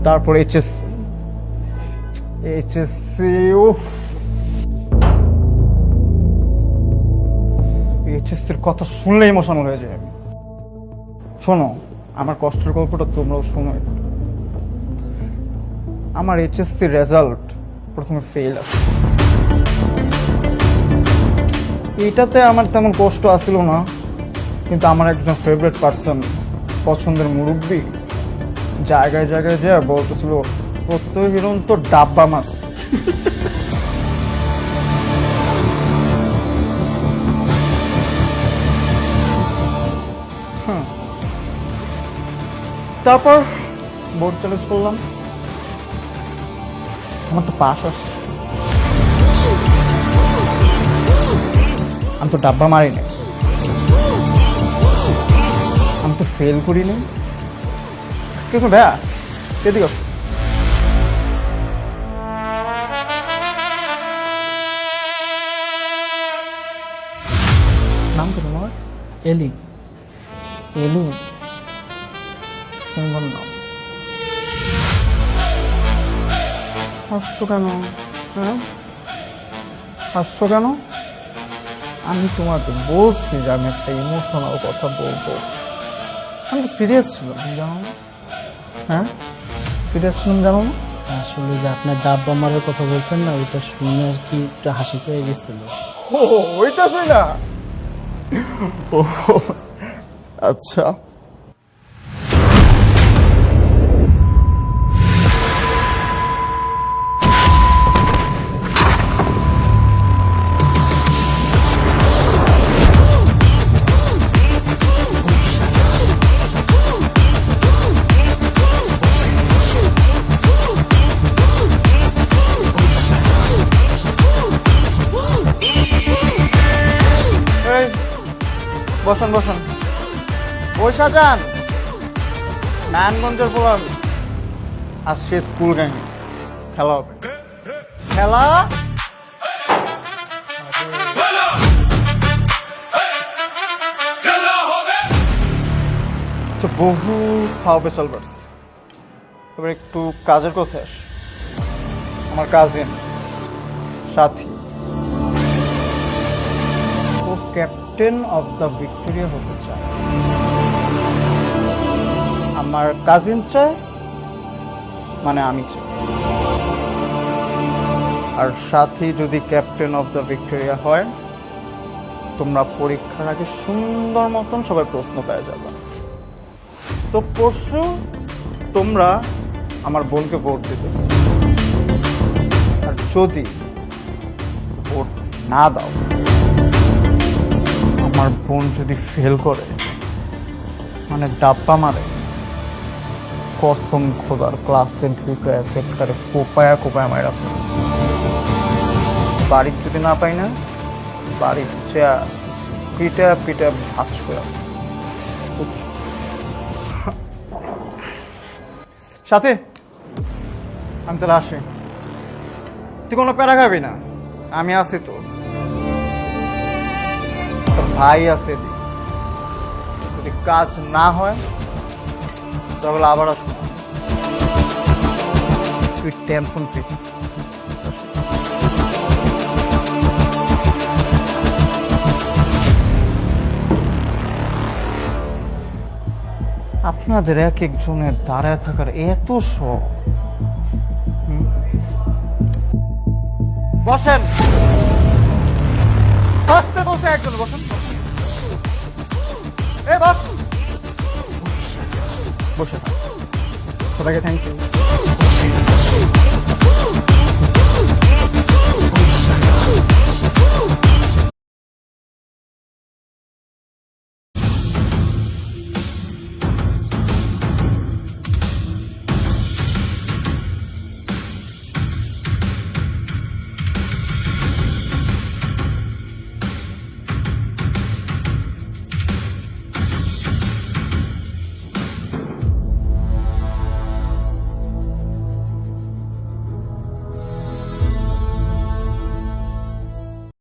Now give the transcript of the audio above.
তারপর এইচএসসি উফ, এইচএসসির কথা শুনলে ইমোশনাল হয়ে যায় আমি। শোনো, আমার কষ্টের গল্পটা তোমরাও শোনো। আমার এইচএসসি রেজাল্ট প্রথমে ফেল আসে। এইটাতে আমার তেমন কষ্ট আসছিল না, কিন্তু আমার একজন ফেভারিট পার্সন, পছন্দের মুরব্বী, জায়গায় জায়গায় যে বলতেছিল প্রত্যয় হিরণ তো ডাব্বা মাছ। তারপর বোর্ড চ্যালেঞ্জ করলাম, আমার তো পাস আসছে। আমি তো ডাব্বা মারিনি, আমি তো ফেল করিনি। ভাইয়া এদিকে আসো। নাম কি তোমার? এলি। এলু? সুন্দর নাম। হাসছো কেন? হ্যাঁ, হাসছো কেন? আমি তোমাকে বলছি যে আমি একটা ইমোশনাল কথা বলবো। আমি তো সিরিয়াস ছিলাম, তুমি জানো না? হ্যাঁ, সিরিয়াস ছিলাম, জানো না? আসলে যে আপনার ডাব্বা মারার কথা বলছেন না, ওইটা শুনে আর কি একটু হাসি পেয়ে গেছিল। ও ওইটা তুই না? ও আচ্ছা। বসন বসন, পয়সা যান। নারায়ণগঞ্জের পোলাম, আসছে স্কুল গ্যাং, খেলা হবে। খেলা বহু খাওয়াবে চলবার। এবার একটু কাজের কথা আস। আমার cousin Sathi, O captain of the Victoria হতে চায়। আমার কাজিন চায়, মানে আমি চাই। আর সাথী যদি ক্যাপ্টেন অফ দ্য ভিক্টোরিয়া হয়, তোমরা পরীক্ষার আগে সুন্দর মতন সবাই প্রশ্ন পেয়ে যাবে। তো পরশু তোমরা আমার বোনকে ভোট দিতেছ, আর যদি ভোট না দাও, আমার বোন যদি ফেল করে, মানে ডাব্বা মারে, কসম খোদার ক্লাসের ঢুকে একেবারে কোপায়া কোপায়া মারা। বাড়ির যদি না পাই না, বাড়ির চেয়া পিটা পিটা ভাজ করে। সাথে আমি তাহলে আসি, তুই কোনো প্যারা খাবি না, আমি আছি তো, ভাই আছে। যদি কাজ না হয় তাহলে আবার আসবো, তুই টেনশন ফ্রি। আপনাদের এক একজনের দাঁড়ায় থাকার এত শখ। বসেন, বসতে বলছে একজন, বসেন। এ বস, বসে সবাইকে থ্যাংক ইউ।